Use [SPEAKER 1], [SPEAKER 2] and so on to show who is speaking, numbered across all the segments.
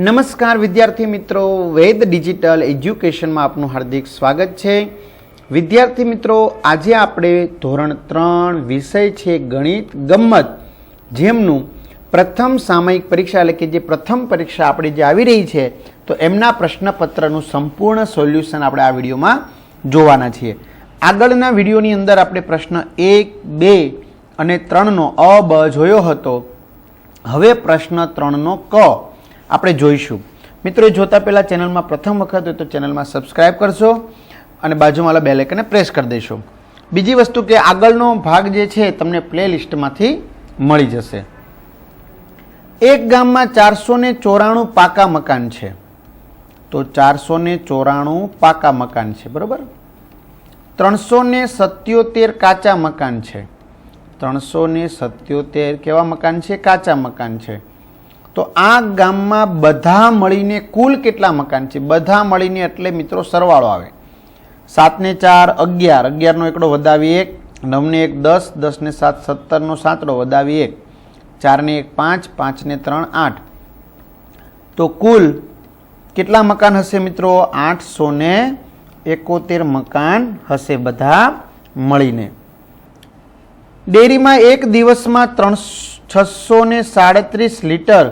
[SPEAKER 1] નમસ્કાર વિદ્યાર્થી મિત્રો, વેદ ડિજિટલ એજ્યુકેશનમાં આપનું હાર્દિક સ્વાગત છે. વિદ્યાર્થી મિત્રો, આજે આપણે ધોરણ 3 વિષય છે ગણિત ગમ્મત, જેમનું પ્રથમ સામયિક પરીક્ષા એટલે કે જે પ્રથમ પરીક્ષા આપણી જે આવી રહી છે, તો એમના પ્રશ્નપત્રનું સંપૂર્ણ સોલ્યુશન આપણે આ વિડીયોમાં જોવાના છીએ. આગળના વિડીયોની અંદર આપણે પ્રશ્ન 1, 2 અને 3નો અ બ જોયો હતો. હવે પ્રશ્ન 3નો ક આપણે જોઈશું. મિત્રો, જોતા પહેલા ચેનલમાં પ્રથમ વખત હોય તો ચેનલમાં સબસ્ક્રાઇબ કરશો અને બાજુમાં બેલ આઇકનને પ્રેસ કરી દેશો. બીજી વસ્તુ કે આગળનો ભાગ જે છે તમને પ્લેલિસ્ટમાંથી મળી જશે. એક ગામમાં 494 પાકા મકાન છે. તો 494 પાકા મકાન છે, બરોબર. 377 કાચા મકાન છે. 377 કેવા મકાન છે? કાચા મકાન છે. તો આ ગામમાં બધા મળીને કુલ કેટલા મકાન છે? બધા મળીને એટલે મિત્રો સરવાળો આવે. 7 ને 4 11, 11 નો એકડો વધાવી 1, 9 ને 1 10, 10 ને 7 17 નો સાતડો વધાવી 1, 4 ને 1 5, 5 ને 3 8. તો કુલ કેટલા મકાન હશે મિત્રો? 871 મકાન હશે બધા મળીને. ડેરીમાં એક દિવસમાં 637 લીટર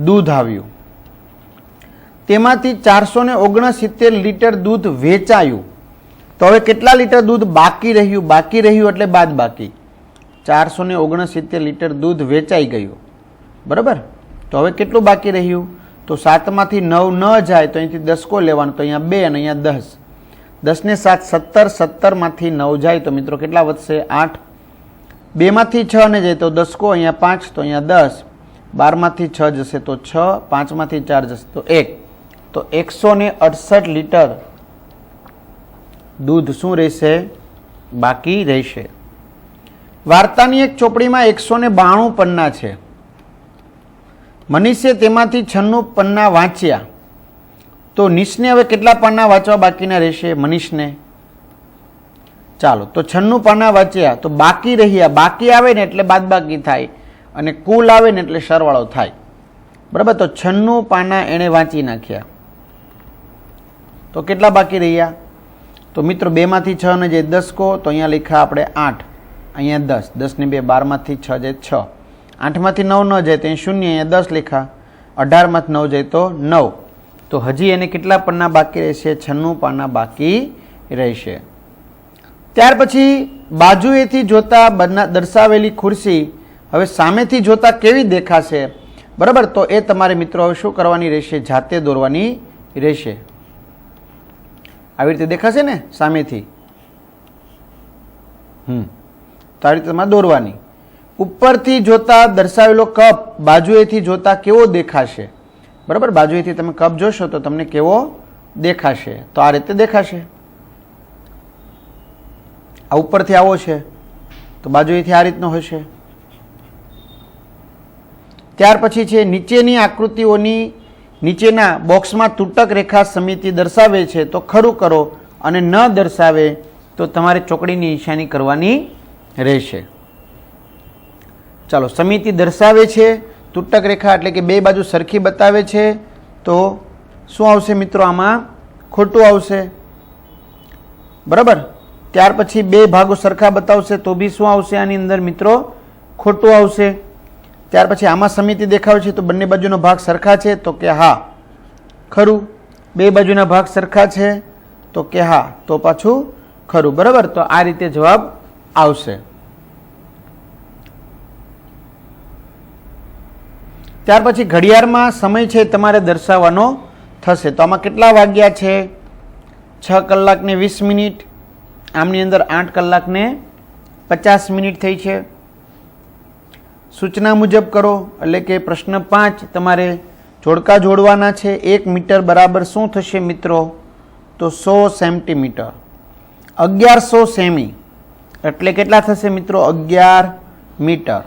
[SPEAKER 1] દૂધ આવ્યું. તેમાંથી 469 લીટર દૂધ વેચાયું. તો હવે કેટલા લીટર દૂધ બાકી રહ્યું? બાકી રહ્યું એટલે બાદ બાકી. 469 લીટર દૂધ વેચાઈ ગયું, બરાબર. તો હવે કેટલું બાકી રહ્યું? તો 7 માંથી 9 ન જાય તો અહીંથી 10 કો લેવાનું, તો અહીંયા 2 અને અહીંયા 10. 10 ને 7 17, 17 માંથી 9 જાય તો મિત્રો કેટલા વધશે? 8. 2 માંથી 6 ને જાય તો 10 કો, અહીંયા 5 તો અહીંયા 10. 12 માંથી 6 જશે તો 6, 5 માંથી 4 જશે તો 1. તો 168 લીટર દૂધ શું રહેશે? બાકી રહેશે. વાર્તાની એક ચોપડીમાં 192 પન્ના છે. મનીષે તેમાંથી 96 પન્ના વાંચ્યા. તો નિશને હવે કેટલા પાના વાંચવા બાકીના રહેશે? મનીષને. ચાલો, તો 96 પાના વાંચ્યા તો બાકી રહ્યા. બાકી આવે ને એટલે બાદ બાકી થાય અને કુલ આવે ને એટલે સરવાળો થાય, બરાબર. તો 96 પાના એણે વાંચી નાખ્યા. તો કેટલા બાકી રહ્યા? તો મિત્રો 2 માંથી 6 ને જે 10 કો, તો અહીંયા લખ્યા આપણે 8, અહીંયા 10, 10 ને 2 12 માંથી 6 જાય 6, 8 માંથી 9 ન જાય તો અહીં 0, અહીંયા 10 લખ્યા, 18 માંથી 9 જાય તો 9. તો હજી એને કેટલા પાના બાકી રહેશે? 96 પાના બાકી રહેશે. ત્યાર પછી બાજુએથી જોતા દર્શાવેલી ખુરશી હવે સામેથી જોતા કેવી દેખાશે, બરાબર. તો એ તમારે મિત્રો હવે શું કરવાની રહેશે? જાતે દોરવાની રહેશે. આવી રીતે દેખાશે ને સામેથી? તો આવી રીતે તમારે દોરવાની. ઉપરથી જોતા દર્શાવેલો કપ બાજુએથી જોતા કેવો દેખાશે, બરાબર. બાજુએથી તમે કપ જોશો તો તમને કેવો દેખાશે? તો આ રીતે દેખાશે. આ ઉપરથી આવો છે તો બાજુએથી આ રીતનો હશે. ત્યાર પછી છે નીચેની આકૃતિઓની નીચેના બોક્સમાં તૂટક રેખા સમિતિ દર્શાવે છે તો ખરું કરો અને ન દર્શાવે તો તમારે ચોકડીની નિશાની કરવાની રહેશે. ચાલો, સમિતિ દર્શાવે છે, તૂટક રેખા એટલે કે બે બાજુ સરખી બતાવે છે, તો શું આવશે મિત્રો? આમાં ખોટું આવશે, બરાબર. ત્યાર પછી બે ભાગો સરખા બતાવશે તો બી શું આવશે આની અંદર મિત્રો? ખોટું આવશે. ત્યાર પછી આમાં સમિતિ દેખાવે છે તો બંને બાજુનો ભાગ સરખા છે તો કે હા, ખરું. બે બાજુના ભાગ સરખા છે તો કે હા, તો પાછું ખરું, બરાબર. તો આ રીતે જવાબ આવશે. ત્યાર પછી ઘડિયાળમાં સમય છે તમારે દર્શાવવાનો થશે. તો આમાં કેટલા વાગ્યા છે? 6 કલાક ને 20 મિનિટ. આમની અંદર 8 કલાક ને 50 મિનિટ થઈ છે. સૂચના મુજબ કરો એટલે કે પ્રશ્ન 5 તમારે જોડકા જોડવાના છે. 1 મીટર બરાબર શું થશે મિત્રો? તો 100 સેન્ટીમીટર. 1100 સેમી એટલે કેટલા થશે મિત્રો? 11 મીટર.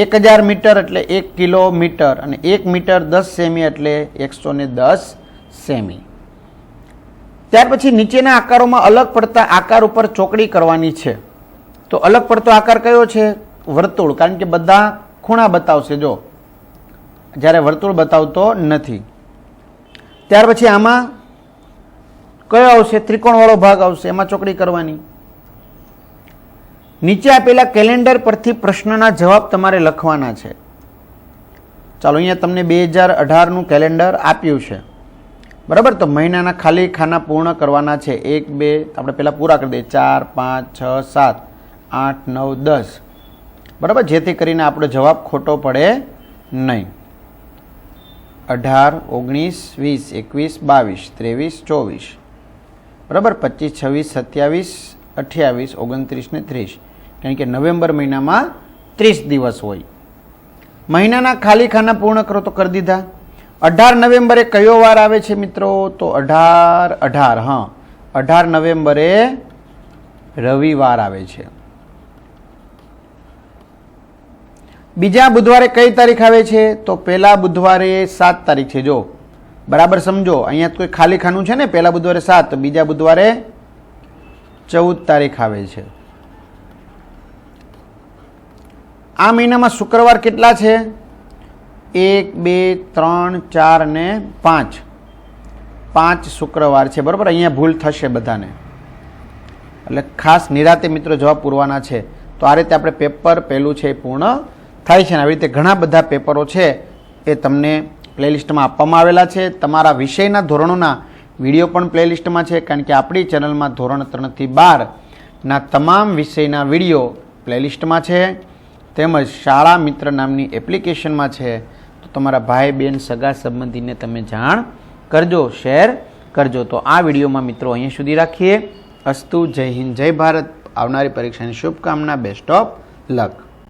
[SPEAKER 1] 1000 મીટર એટલે 1 કિલોમીટર અને 1 મીટર 10 સેમી એટલે 110 સેમી. ત્યાર પછી નીચેના આકારોમાં અલગ પડતા આકાર ઉપર ચોકડી કરવાની છે. તો અલગ પડતો આકાર કયો છે? વર્તુળ, કારણ કે બધા ખૂણા બતાવશે. જો જ્યારે વર્તુળ બતાવતો નથી. ત્યાર પછી આમાં કયો આવશે? ત્રિકોણવાળો ભાગ આવશે, એમાં ચોકડી કરવાની. નીચે આપેલા કેલેન્ડર પરથી પ્રશ્નના જવાબ તમારે લખવાના છે. ચાલો, અહીંયા તમને 2018નું કેલેન્ડર આપ્યું છે, બરાબર. તો મહિનાના ખાલી ખાના પૂર્ણ કરવાના છે. 1 2 આપણે પહેલાં પૂરા કરી દઈએ. 4 5 6 7 8 9 10, બરાબર, જેથી કરીને આપણો જવાબ ખોટો પડે નહીં. 18 19 20 21 22 23 24, બરાબર. 25 26 27 28 29 ને 30, કારણ કે નવેમ્બર મહિનામાં 30 દિવસ હોય. મહિનાના ખાલી ખાના પૂર્ણ કરો તો કરી દીધા. 18 નવેમ્બરે કયો વાર આવે છે મિત્રો? તો 18 હા, 18 નવેમ્બરે રવિવાર આવે છે. બીજા બુધવારે કઈ તારીખ આવે છે? તો પહેલા બુધવારે 7 તારીખ છે. જો બરાબર સમજો, અહીંયા કોઈ ખાલી ખાનું છે ને, પહેલા બુધવારે 7, તો બીજા બુધવારે 14 તારીખ આવે છે. આ મહિનામાં શુક્રવાર કેટલા છે? 1 2 3 4 ને 5, 5 શુક્રવાર છે, બરાબર. અહીંયા ભૂલ થશે બધાને, એટલે ખાસ નિરાતે મિત્રો જવાબ પૂરવાના છે. તો આ રીતે આપણે પેપર પહેલું છે એ પૂર્ણ થાય છે. આવી રીતે ઘણા બધા પેપરો છે એ તમને પ્લેલિસ્ટમાં આપવામાં આવેલા છે. તમારા વિષયના ધોરણોના વિડીયો પણ પ્લેલિસ્ટમાં છે, કારણ કે આપણી ચેનલમાં ધોરણ 3 થી 12ના તમામ વિષયના વિડીયો પ્લેલિસ્ટમાં છે, તેમજ શાળા મિત્ર નામની એપ્લિકેશનમાં છે. તો તમારા ભાઈ બહેન સગા સંબંધીને તમે જાણ કરજો, શેર કરજો. તો આ વિડીયોમાં મિત્રો અહીંયા સુધી રાખીએ. અસ્તુ. જય હિન્દ, જય ભારત. આવનારી પરીક્ષાની શુભકામના. Best of luck.